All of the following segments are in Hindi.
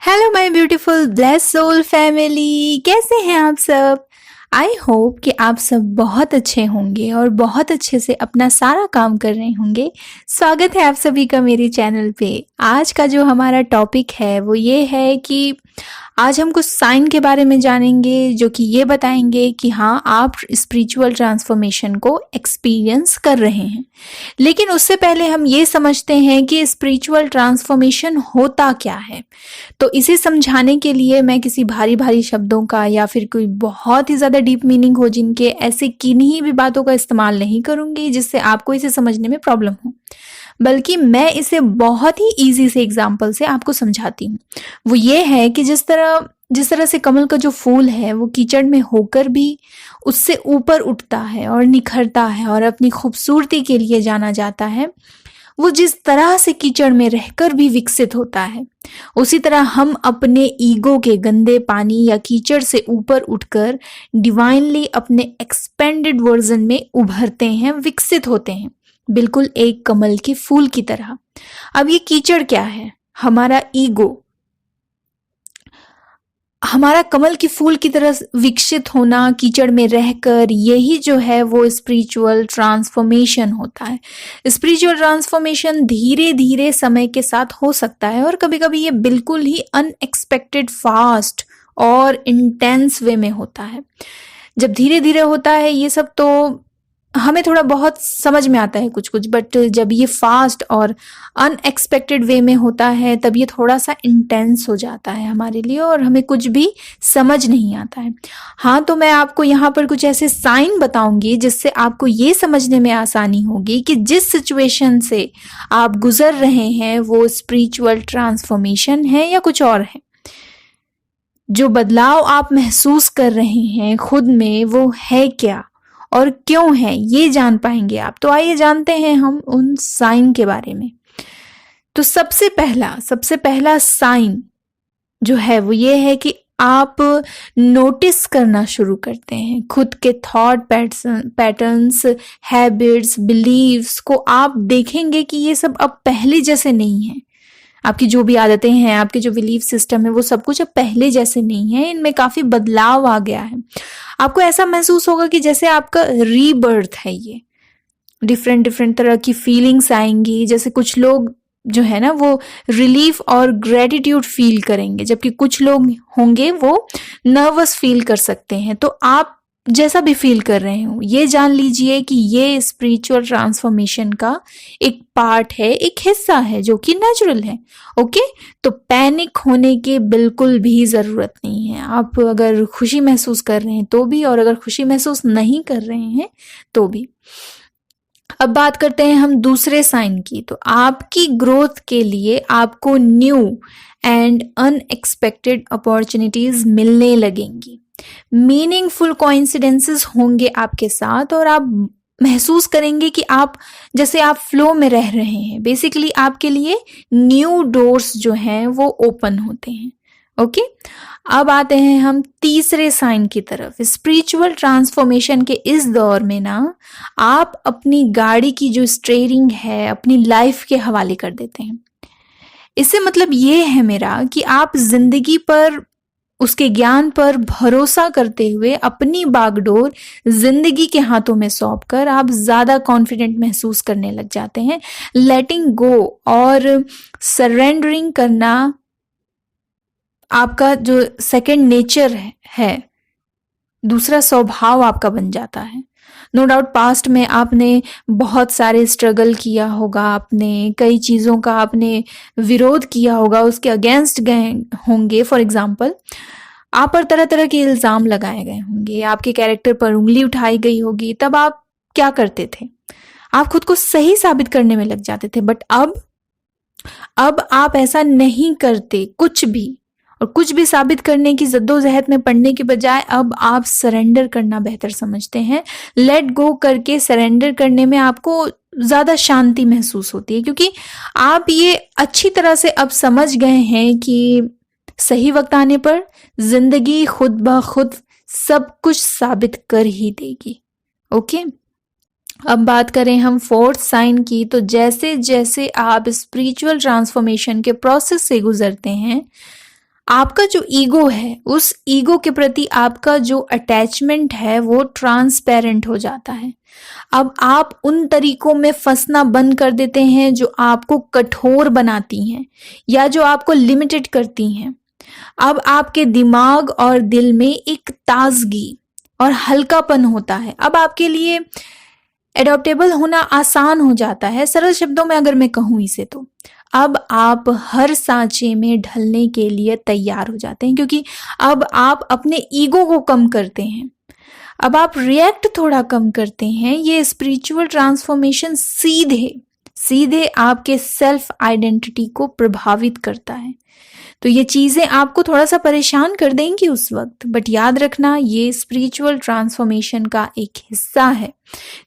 Hello my beautiful bless soul family, कैसे हैं आप सब। आई होप कि आप सब बहुत अच्छे होंगे और बहुत अच्छे से अपना सारा काम कर रहे होंगे। स्वागत है आप सभी का मेरे चैनल पे। आज का जो हमारा टॉपिक है वो ये है कि आज हम कुछ साइन के बारे में जानेंगे जो कि ये बताएंगे कि हाँ, आप स्पिरिचुअल ट्रांसफॉर्मेशन को एक्सपीरियंस कर रहे हैं। लेकिन उससे पहले हम ये समझते हैं कि स्पिरिचुअल ट्रांसफॉर्मेशन होता क्या है। तो इसे समझाने के लिए मैं किसी भारी भारी शब्दों का या फिर कोई बहुत ही ज़्यादा डीप मीनिंग हो जिनके ऐसे किन्हीं भी बातों का इस्तेमाल नहीं करूँगी जिससे आपको इसे समझने में प्रॉब्लम हो, बल्कि मैं इसे बहुत ही ईजी से एग्जाम्पल से आपको समझाती हूँ। वो ये है कि जिस तरह से कमल का जो फूल है वो कीचड़ में होकर भी उससे ऊपर उठता है और निखरता है और अपनी खूबसूरती के लिए जाना जाता है, वो जिस तरह से कीचड़ में रहकर भी विकसित होता है, उसी तरह हम अपने ईगो के गंदे पानी या कीचड़ से ऊपर उठकर डिवाइनली अपने एक्सपेंडेड वर्जन में उभरते हैं, विकसित होते हैं, बिल्कुल एक कमल के फूल की तरह। अब ये कीचड़ क्या है? हमारा ईगो। हमारा कमल की फूल की तरह विकसित होना कीचड़ में रहकर, यही जो है वो स्पिरिचुअल ट्रांसफॉर्मेशन होता है। स्पिरिचुअल ट्रांसफॉर्मेशन धीरे धीरे समय के साथ हो सकता है और कभी कभी ये बिल्कुल ही अनएक्सपेक्टेड, फास्ट और इंटेंस वे में होता है। जब धीरे धीरे होता है ये सब तो हमें थोड़ा बहुत समझ में आता है कुछ कुछ, बट जब ये फास्ट और अनएक्सपेक्टेड वे में होता है तब ये थोड़ा सा इंटेंस हो जाता है हमारे लिए और हमें कुछ भी समझ नहीं आता है। हाँ, तो मैं आपको यहाँ पर कुछ ऐसे साइन बताऊंगी जिससे आपको ये समझने में आसानी होगी कि जिस सिचुएशन से आप गुजर रहे हैं वो स्पिरिचुअल ट्रांसफॉर्मेशन है या कुछ और है। जो बदलाव आप महसूस कर रहे हैं खुद में वो है क्या और क्यों है, ये जान पाएंगे आप। तो आइए जानते हैं हम उन साइन के बारे में। तो सबसे पहला साइन जो है वो ये है कि आप नोटिस करना शुरू करते हैं खुद के थॉट पैटर्न्स, हैबिट्स, बिलीव्स को। आप देखेंगे कि ये सब अब पहले जैसे नहीं है। आपकी जो भी आदतें हैं, आपके जो बिलीफ सिस्टम है, वो सब कुछ अब पहले जैसे नहीं है, इनमें काफी बदलाव आ गया है। आपको ऐसा महसूस होगा कि जैसे आपका रीबर्थ है। ये डिफरेंट डिफरेंट तरह की फीलिंग्स आएंगी। जैसे कुछ लोग जो है ना वो रिलीफ और ग्रेटिट्यूड फील करेंगे, जबकि कुछ लोग होंगे वो नर्वस फील कर सकते हैं। तो आप जैसा भी फील कर रहे हो, ये जान लीजिए कि ये स्पिरिचुअल ट्रांसफॉर्मेशन का एक पार्ट है, एक हिस्सा है जो कि नेचुरल है। ओके, तो पैनिक होने की बिल्कुल भी जरूरत नहीं है। आप अगर खुशी महसूस कर रहे हैं तो भी, और अगर खुशी महसूस नहीं कर रहे हैं तो भी। अब बात करते हैं हम दूसरे साइन की। तो आपकी ग्रोथ के लिए आपको न्यू एंड अनएक्सपेक्टेड अपॉर्चुनिटीज मिलने लगेंगी। मीनिंगफुल कोइंसिडेंसेस होंगे आपके साथ और आप महसूस करेंगे कि आप जैसे आप फ्लो में रह रहे हैं। बेसिकली आपके लिए न्यू डोर्स जो हैं वो ओपन होते हैं। ओके, अब आते हैं हम तीसरे साइन की तरफ। स्पिरिचुअल ट्रांसफॉर्मेशन के इस दौर में ना आप अपनी गाड़ी की जो स्टीयरिंग है अपनी लाइफ के हवाले कर देते हैं। इससे मतलब ये है मेरा कि आप जिंदगी पर, उसके ज्ञान पर भरोसा करते हुए अपनी बागडोर जिंदगी के हाथों में सौंप कर आप ज्यादा कॉन्फिडेंट महसूस करने लग जाते हैं। लेटिंग गो और सरेंडरिंग करना आपका जो सेकंड नेचर है, दूसरा स्वभाव आपका बन जाता है। नो डाउट पास्ट में आपने बहुत सारे स्ट्रगल किया होगा, आपने कई चीज़ों का आपने विरोध किया होगा, उसके अगेंस्ट गए होंगे। फॉर एग्जाम्पल, आप पर तरह तरह के इल्ज़ाम लगाए गए होंगे, आपके कैरेक्टर पर उंगली उठाई गई होगी। तब आप क्या करते थे? आप खुद को सही साबित करने में लग जाते थे। बट अब आप ऐसा नहीं करते कुछ भी, और कुछ भी साबित करने की जद्दोजहद में पड़ने के बजाय अब आप सरेंडर करना बेहतर समझते हैं। लेट गो करके सरेंडर करने में आपको ज्यादा शांति महसूस होती है, क्योंकि आप ये अच्छी तरह से अब समझ गए हैं कि सही वक्त आने पर जिंदगी खुद ब खुद सब कुछ साबित कर ही देगी। ओके, अब बात करें हम फोर्थ साइन की। तो जैसे जैसे आप स्पिरिचुअल ट्रांसफॉर्मेशन के प्रोसेस से गुजरते हैं, आपका जो ईगो है, उस ईगो के प्रति आपका जो अटैचमेंट है वो ट्रांसपेरेंट हो जाता है। अब आप उन तरीकों में फंसना बंद कर देते हैं जो आपको कठोर बनाती हैं या जो आपको लिमिटेड करती हैं। अब आपके दिमाग और दिल में एक ताजगी और हल्कापन होता है। अब आपके लिए एडॉप्टेबल होना आसान हो जाता है। सरल शब्दों में अगर मैं कहूँ इसे, तो अब आप हर सांचे में ढलने के लिए तैयार हो जाते हैं, क्योंकि अब आप अपने ईगो को कम करते हैं। अब आप रिएक्ट थोड़ा कम करते हैं। ये स्पिरिचुअल ट्रांसफॉर्मेशन सीधे सीधे आपके सेल्फ आइडेंटिटी को प्रभावित करता है। तो ये चीजें आपको थोड़ा सा परेशान कर देंगी उस वक्त, बट याद रखना ये स्पिरिचुअल ट्रांसफॉर्मेशन का एक हिस्सा है।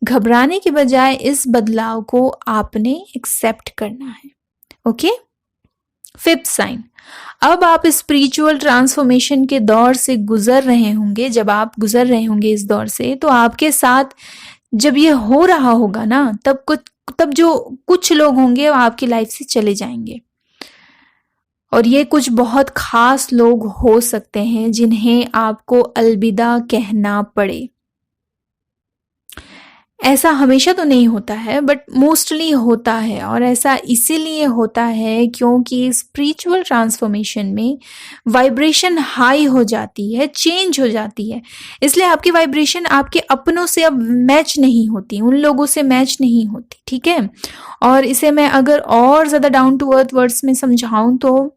घबराने के बजाय इस बदलाव को आपने एक्सेप्ट करना है। ओके, फिफ्थ साइन, अब आप स्पिरिचुअल ट्रांसफॉर्मेशन के दौर से गुजर रहे होंगे। जब आप गुजर रहे होंगे इस दौर से, तो आपके साथ जब ये हो रहा होगा ना, तब जो कुछ लोग होंगे वो आपकी लाइफ से चले जाएंगे। और ये कुछ बहुत खास लोग हो सकते हैं जिन्हें आपको अलविदा कहना पड़े। ऐसा हमेशा तो नहीं होता है, बट मोस्टली होता है। और ऐसा इसीलिए होता है क्योंकि स्पिरिचुअल ट्रांसफॉर्मेशन में वाइब्रेशन हाई हो जाती है, चेंज हो जाती है। इसलिए आपकी वाइब्रेशन आपके अपनों से अब मैच नहीं होती, उन लोगों से मैच नहीं होती। ठीक है, और इसे मैं अगर और ज़्यादा डाउन टू अर्थ वर्ड्स में समझाऊं, तो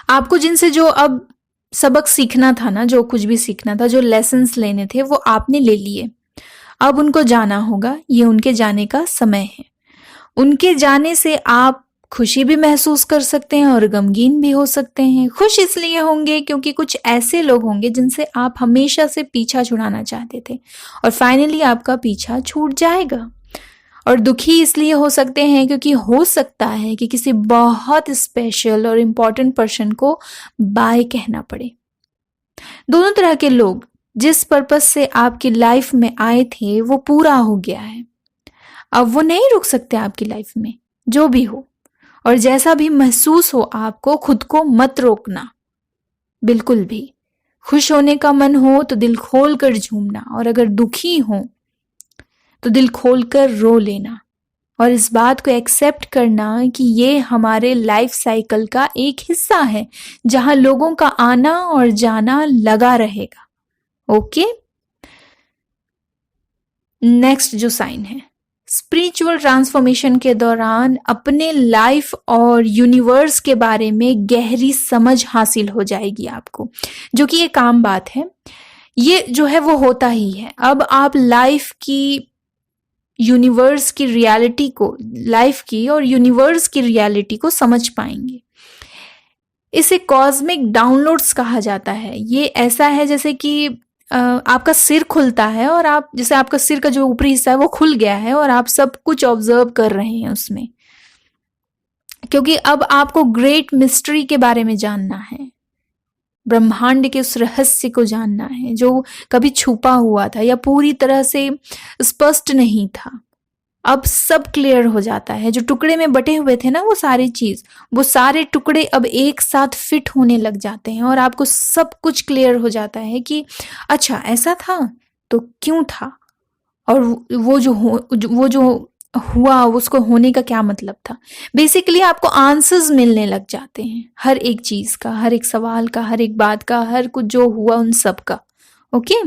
आपको जिनसे जो अब सबक सीखना था ना, जो कुछ भी सीखना था, जो लेसन्स लेने थे, वो आपने ले लिए। अब उनको जाना होगा, ये उनके जाने का समय है। उनके जाने से आप खुशी भी महसूस कर सकते हैं और गमगीन भी हो सकते हैं। खुश इसलिए होंगे क्योंकि कुछ ऐसे लोग होंगे जिनसे आप हमेशा से पीछा छुड़ाना चाहते थे और फाइनली आपका पीछा छूट जाएगा। और दुखी इसलिए हो सकते हैं क्योंकि हो सकता है कि किसी बहुत स्पेशल और इम्पोर्टेंट पर्सन को बाय कहना पड़े। दोनों तरह के लोग जिस पर्पस से आपकी लाइफ में आए थे वो पूरा हो गया है। अब वो नहीं रुक सकते आपकी लाइफ में, जो भी हो और जैसा भी महसूस हो, आपको खुद को मत रोकना बिल्कुल भी। खुश होने का मन हो तो दिल खोल कर झूमना, और अगर दुखी हो तो दिल खोलकर रो लेना, और इस बात को एक्सेप्ट करना कि ये हमारे लाइफ साइकिल का एक हिस्सा है जहां लोगों का आना और जाना लगा रहेगा। ओके, नेक्स्ट जो साइन है, स्पिरिचुअल ट्रांसफॉर्मेशन के दौरान अपने लाइफ और यूनिवर्स के बारे में गहरी समझ हासिल हो जाएगी आपको, जो कि एक आम बात है। ये जो है वो होता ही है। अब आप लाइफ की यूनिवर्स की रियलिटी को, लाइफ की और यूनिवर्स की रियलिटी को समझ पाएंगे। इसे कॉस्मिक डाउनलोड्स कहा जाता है। ये ऐसा है जैसे कि आपका सिर खुलता है और आप, जैसे आपका सिर का जो ऊपरी हिस्सा है वो खुल गया है और आप सब कुछ ऑब्जर्व कर रहे हैं उसमें, क्योंकि अब आपको ग्रेट मिस्ट्री के बारे में जानना है, ब्रह्मांड के उस रहस्य को जानना है जो कभी छुपा हुआ था या पूरी तरह से स्पष्ट नहीं था। अब सब क्लियर हो जाता है। जो टुकड़े में बटे हुए थे ना वो सारी चीज, वो सारे टुकड़े अब एक साथ फिट होने लग जाते हैं और आपको सब कुछ क्लियर हो जाता है कि अच्छा ऐसा था तो क्यों था, और वो जो हुआ उसको होने का क्या मतलब था। बेसिकली आपको आंसर्स मिलने लग जाते हैं हर एक चीज का, हर एक सवाल का, हर एक बात का, हर कुछ जो हुआ उन सब का। ओके,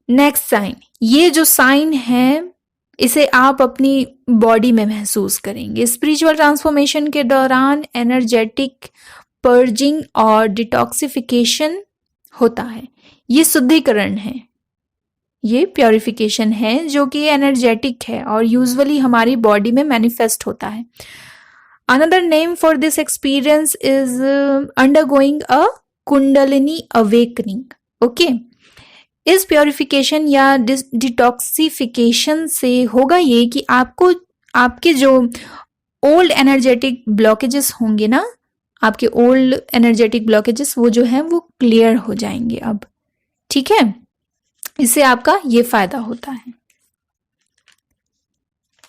नेक्स्ट साइन, ये जो साइन है इसे आप अपनी बॉडी में महसूस करेंगे। स्पिरिचुअल ट्रांसफॉर्मेशन के दौरान एनर्जेटिक पर्जिंग और डिटॉक्सिफिकेशन होता है। ये शुद्धिकरण है, ये प्योरिफिकेशन है जो कि एनर्जेटिक है और यूजुअली हमारी बॉडी में मैनिफेस्ट होता है। Another name for this experience is undergoing a kundalini awakening. Okay, इस प्योरिफिकेशन या डिटॉक्सिफिकेशन से होगा ये कि आपको आपके जो ओल्ड एनर्जेटिक ब्लॉकेजेस होंगे ना, आपके ओल्ड एनर्जेटिक ब्लॉकेजेस वो जो है वो क्लियर हो जाएंगे अब। ठीक है, इससे आपका ये फायदा होता है।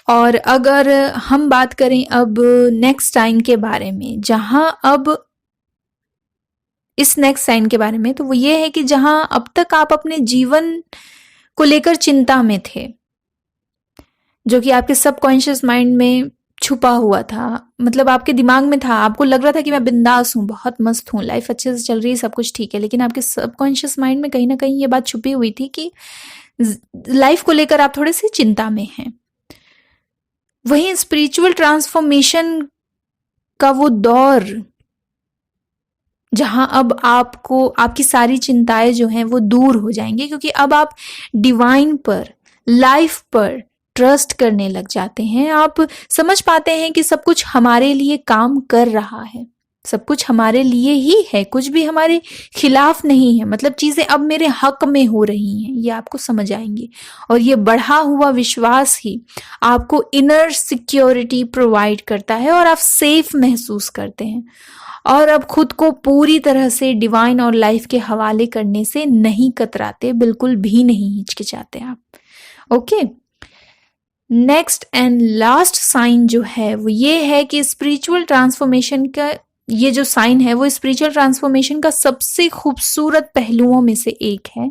और अगर हम बात करें अब नेक्स्ट टाइम के बारे में, जहां अब इस नेक्स्ट साइन के बारे में, तो वो ये है कि जहां अब तक आप अपने जीवन को लेकर चिंता में थे, जो कि आपके सबकॉन्शियस माइंड में छुपा हुआ था, मतलब आपके दिमाग में था, आपको लग रहा था कि मैं बिंदास हूँ, बहुत मस्त हूँ, लाइफ अच्छे से चल रही है, सब कुछ ठीक है, लेकिन आपके सबकॉन्शियस माइंड में कहीं ना कहीं ये बात छुपी हुई थी कि लाइफ को लेकर आप थोड़े से चिंता में हैं। वहीं स्पिरिचुअल ट्रांसफॉर्मेशन का वो दौर जहां अब आपको आपकी सारी चिंताएं जो हैं वो दूर हो जाएंगी, क्योंकि अब आप डिवाइन पर, लाइफ पर ट्रस्ट करने लग जाते हैं। आप समझ पाते हैं कि सब कुछ हमारे लिए काम कर रहा है, सब कुछ हमारे लिए ही है, कुछ भी हमारे खिलाफ नहीं है, मतलब चीजें अब मेरे हक में हो रही हैं, ये आपको समझ आएंगी। और ये बढ़ा हुआ विश्वास ही आपको इनर सिक्योरिटी प्रोवाइड करता है और आप सेफ महसूस करते हैं, और अब खुद को पूरी तरह से डिवाइन और लाइफ के हवाले करने से नहीं कतराते, बिल्कुल भी नहीं हिचकिचाते आप। Okay, next and last sign जो है वो ये है कि स्पिरिचुअल ट्रांसफॉर्मेशन का ये जो साइन है वो स्पिरिचुअल ट्रांसफॉर्मेशन का सबसे खूबसूरत पहलुओं में से एक है।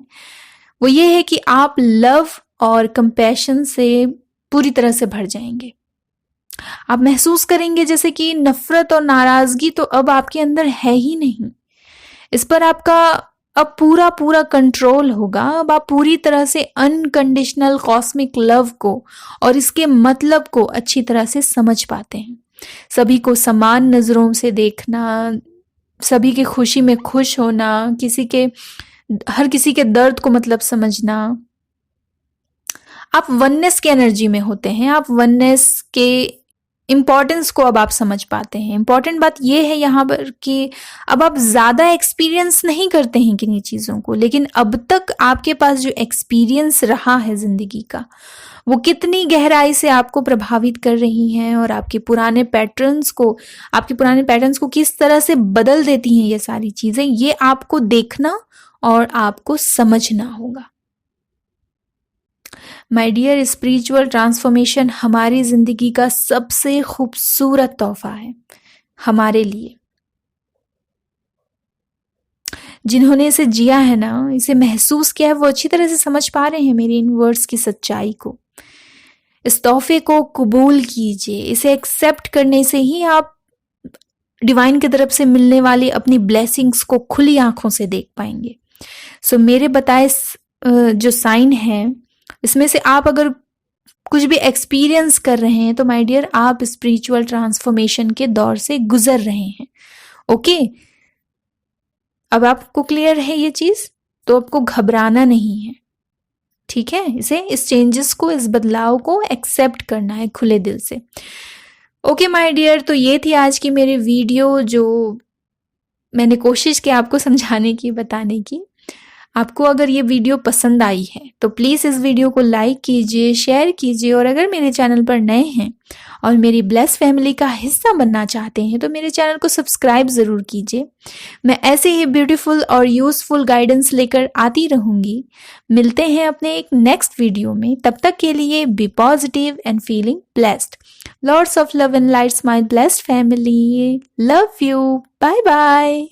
वो ये है कि आप लव और कंपैशन से पूरी तरह से भर जाएंगे। आप महसूस करेंगे जैसे कि नफरत और नाराजगी तो अब आपके अंदर है ही नहीं, इस पर आपका अब पूरा पूरा कंट्रोल होगा। अब आप पूरी तरह से अनकंडीशनल कॉस्मिक लव को और इसके मतलब को अच्छी तरह से समझ पाते हैं। सभी को समान नजरों से देखना, सभी की खुशी में खुश होना, हर किसी के दर्द को मतलब समझना। आप वननेस की एनर्जी में होते हैं, आप वननेस के इम्पॉर्टेंस को अब आप समझ पाते हैं। इम्पॉर्टेंट बात यह है यहाँ पर कि अब आप ज्यादा एक्सपीरियंस नहीं करते हैं किन्हीं चीजों को, लेकिन अब तक आपके पास जो एक्सपीरियंस रहा है जिंदगी का वो कितनी गहराई से आपको प्रभावित कर रही हैं और आपके पुराने पैटर्न्स को किस तरह से बदल देती हैं ये सारी चीजें, ये आपको देखना और आपको समझना होगा। माय डियर, स्पिरिचुअल ट्रांसफॉर्मेशन हमारी जिंदगी का सबसे खूबसूरत तोहफा है हमारे लिए। जिन्होंने इसे जिया है ना, इसे महसूस किया है, वो अच्छी तरह से समझ पा रहे हैं मेरी इन वर्ड्स की सच्चाई को। इस तोहफे को कबूल कीजिए, इसे एक्सेप्ट करने से ही आप डिवाइन की तरफ से मिलने वाली अपनी ब्लेसिंग्स को खुली आंखों से देख पाएंगे। सो मेरे बताए जो साइन है इसमें से आप अगर कुछ भी एक्सपीरियंस कर रहे हैं तो माय डियर आप स्पिरिचुअल ट्रांसफॉर्मेशन के दौर से गुजर रहे हैं। ओके, अब आपको क्लियर है ये चीज, तो आपको घबराना नहीं है, ठीक है। इस चेंजेस को, इस बदलाव को एक्सेप्ट करना है खुले दिल से। ओके माय डियर, तो ये थी आज की मेरी वीडियो जो मैंने कोशिश की आपको समझाने की, बताने की। आपको अगर ये वीडियो पसंद आई है तो प्लीज़ इस वीडियो को लाइक कीजिए, शेयर कीजिए, और अगर मेरे चैनल पर नए हैं और मेरी ब्लेस फैमिली का हिस्सा बनना चाहते हैं तो मेरे चैनल को सब्सक्राइब ज़रूर कीजिए। मैं ऐसे ही ब्यूटीफुल और यूज़फुल गाइडेंस लेकर आती रहूँगी। मिलते हैं अपने एक नेक्स्ट वीडियो में, तब तक के लिए be positive and feeling blessed. Lords of love and lights my blessed family, love you, bye bye.